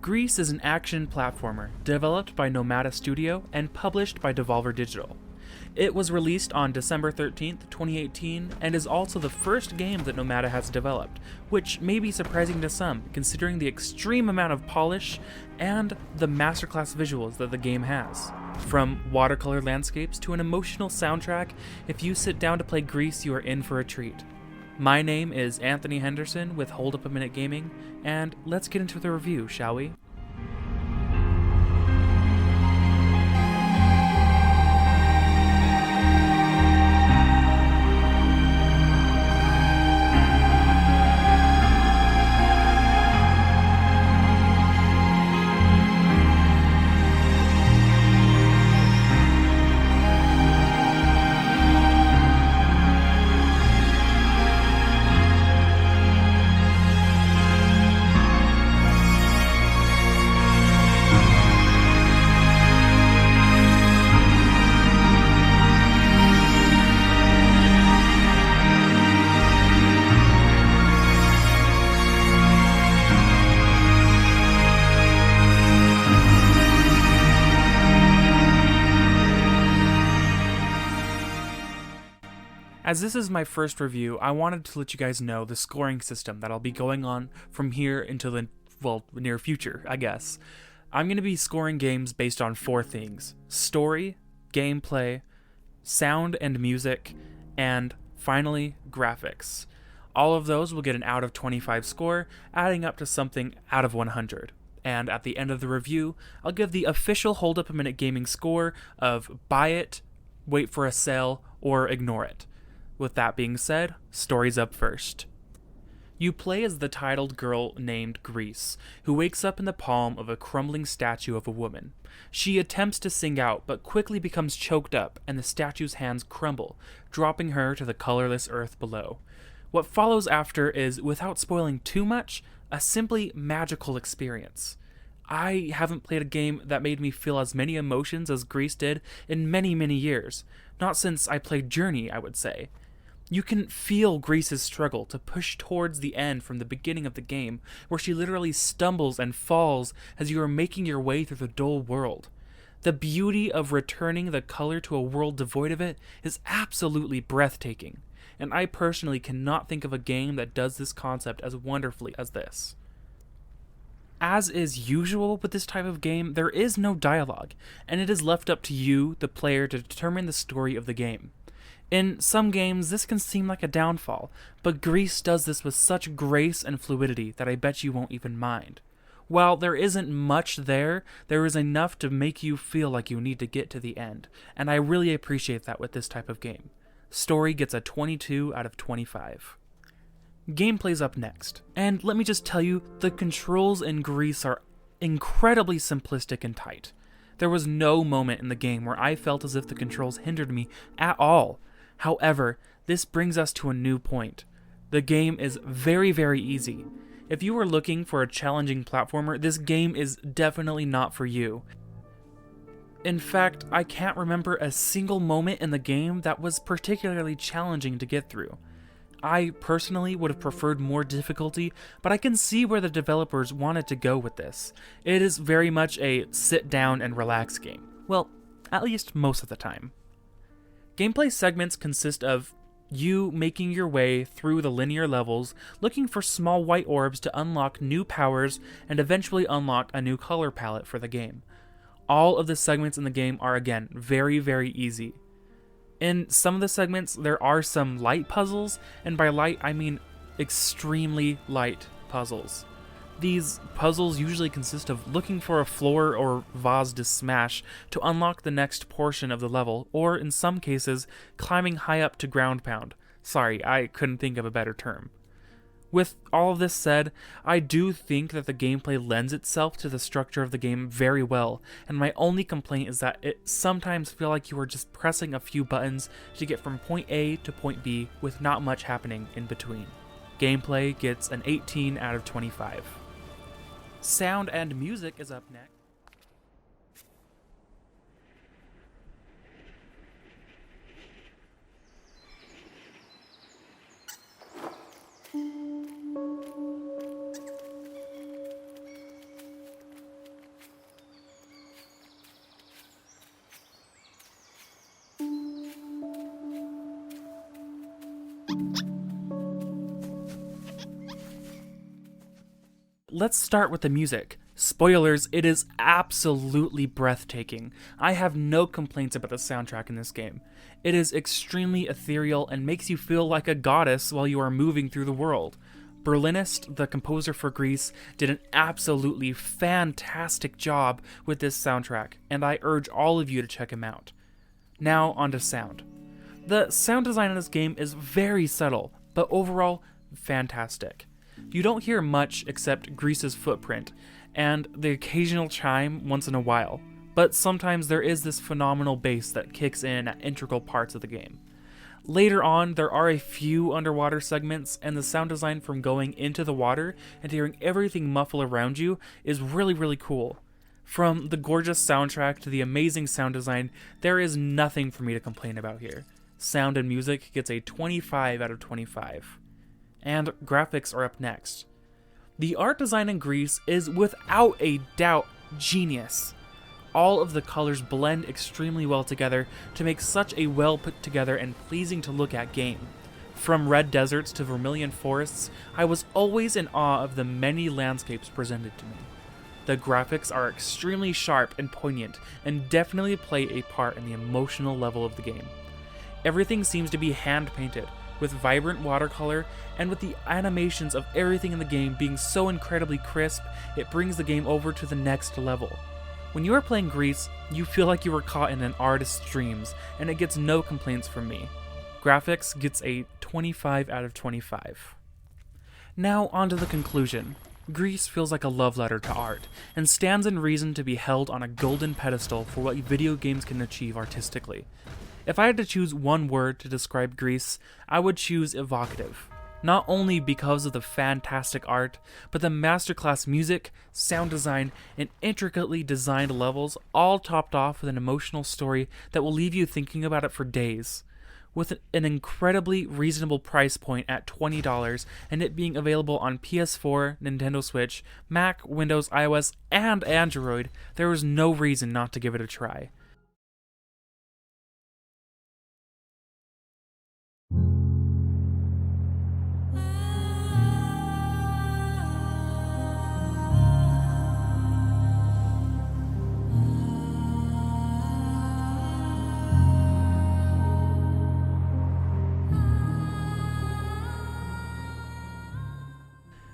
Gris is an action platformer developed by Nomada Studio and published by Devolver Digital. It was released on December 13th, 2018, and is also the first game that Nomada has developed, which may be surprising to some considering the extreme amount of polish and the masterclass visuals that the game has. From watercolor landscapes to an emotional soundtrack, if you sit down to play Gris, you are in for a treat. My name is Anthony Henderson with Hold Up a Minute Gaming, and let's get into the review, shall we? As this is my first review, I wanted to let you guys know the scoring system that I'll be going on from here until the, near future, I guess. I'm going to be scoring games based on 4 things: story, gameplay, sound and music, and finally, graphics. All of those will get an out of 25 score, adding up to something out of 100. And at the end of the review, I'll give the official Hold Up a Minute Gaming score of buy it, wait for a sale, or ignore it. With that being said, story's up first. You play as the titled girl named Gris, who wakes up in the palm of a crumbling statue of a woman. She attempts to sing out, but quickly becomes choked up, and the statue's hands crumble, dropping her to the colorless earth below. What follows after is, without spoiling too much, a simply magical experience. I haven't played a game that made me feel as many emotions as Gris did in many, many years. Not since I played Journey, I would say. You can feel Gris's struggle to push towards the end from the beginning of the game, where she literally stumbles and falls as you are making your way through the dull world. The beauty of returning the color to a world devoid of it is absolutely breathtaking, and I personally cannot think of a game that does this concept as wonderfully as this. As is usual with this type of game, there is no dialogue, and it is left up to you, the player, to determine the story of the game. In some games, this can seem like a downfall, but Gris does this with such grace and fluidity that I bet you won't even mind. While there isn't much there is enough to make you feel like you need to get to the end, and I really appreciate that with this type of game. Story gets a 22 out of 25. Gameplay's up next, and let me just tell you, the controls in Gris are incredibly simplistic and tight. There was no moment in the game where I felt as if the controls hindered me at all. However, this brings us to a new point. The game is very, very easy. If you are looking for a challenging platformer, this game is definitely not for you. In fact, I can't remember a single moment in the game that was particularly challenging to get through. I personally would have preferred more difficulty, but I can see where the developers wanted to go with this. It is very much a sit down and relax game. Well, at least most of the time. Gameplay segments consist of you making your way through the linear levels, looking for small white orbs to unlock new powers and eventually unlock a new color palette for the game. All of the segments in the game are, again, very, very easy. In some of the segments, there are some light puzzles, and by light I mean extremely light puzzles. These puzzles usually consist of looking for a floor or vase to smash to unlock the next portion of the level, or in some cases, climbing high up to ground pound. Sorry, I couldn't think of a better term. With all of this said, I do think that the gameplay lends itself to the structure of the game very well, and my only complaint is that it sometimes feels like you are just pressing a few buttons to get from point A to point B with not much happening in between. Gameplay gets an 18 out of 25. Sound and music is up next. Let's start with the music. Spoilers, it is absolutely breathtaking. I have no complaints about the soundtrack in this game. It is extremely ethereal and makes you feel like a goddess while you are moving through the world. Berlinist, the composer for Gris, did an absolutely fantastic job with this soundtrack, and I urge all of you to check him out. Now onto sound. The sound design in this game is very subtle, but overall, fantastic. You don't hear much except Gris's footprint, and the occasional chime once in a while, but sometimes there is this phenomenal bass that kicks in at integral parts of the game. Later on, there are a few underwater segments, and the sound design from going into the water and hearing everything muffle around you is really cool. From the gorgeous soundtrack to the amazing sound design, there is nothing for me to complain about here. Sound and music gets a 25 out of 25. And graphics are up next. The art design in Gris is without a doubt genius. All of the colors blend extremely well together to make such a well put together and pleasing to look at game. From red deserts to vermilion forests, I was always in awe of the many landscapes presented to me. The graphics are extremely sharp and poignant, and definitely play a part in the emotional level of the game. Everything seems to be hand-painted, with vibrant watercolor, and with the animations of everything in the game being so incredibly crisp, it brings the game over to the next level. When you are playing Gris, you feel like you were caught in an artist's dreams, and it gets no complaints from me. Graphics gets a 25 out of 25. Now onto the conclusion. Gris feels like a love letter to art, and stands in reason to be held on a golden pedestal for what video games can achieve artistically. If I had to choose one word to describe Gris, I would choose evocative. Not only because of the fantastic art, but the masterclass music, sound design, and intricately designed levels, all topped off with an emotional story that will leave you thinking about it for days. With an incredibly reasonable price point at $20, and it being available on PS4, Nintendo Switch, Mac, Windows, iOS, and Android, there is no reason not to give it a try.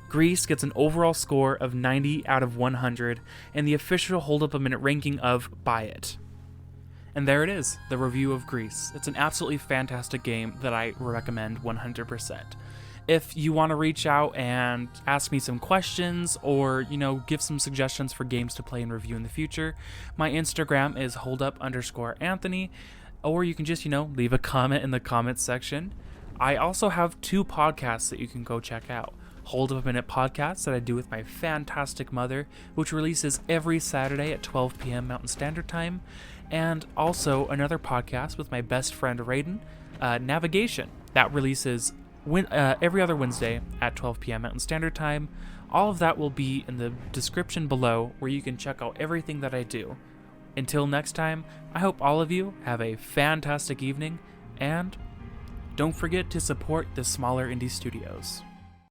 Gris gets an overall score of 90 out of 100, and the official Hold Up a Minute ranking of buy it. And there it is, the review of Gris. It's an absolutely fantastic game that I recommend 100%. If you want to reach out and ask me some questions or, give some suggestions for games to play and review in the future, my Instagram is holdup_Anthony, or you can just, leave a comment in the comments section. I also have 2 podcasts that you can go check out. Hold Up a Minute podcast that I do with my fantastic mother, which releases every Saturday at 12 p.m. Mountain Standard Time, and also another podcast with my best friend Raiden, Navigation, that releases every other Wednesday at 12 p.m. Mountain Standard Time. All of that will be in the description below, where you can check out everything that I do. Until next time, I hope all of you have a fantastic evening, and don't forget to support the smaller indie studios.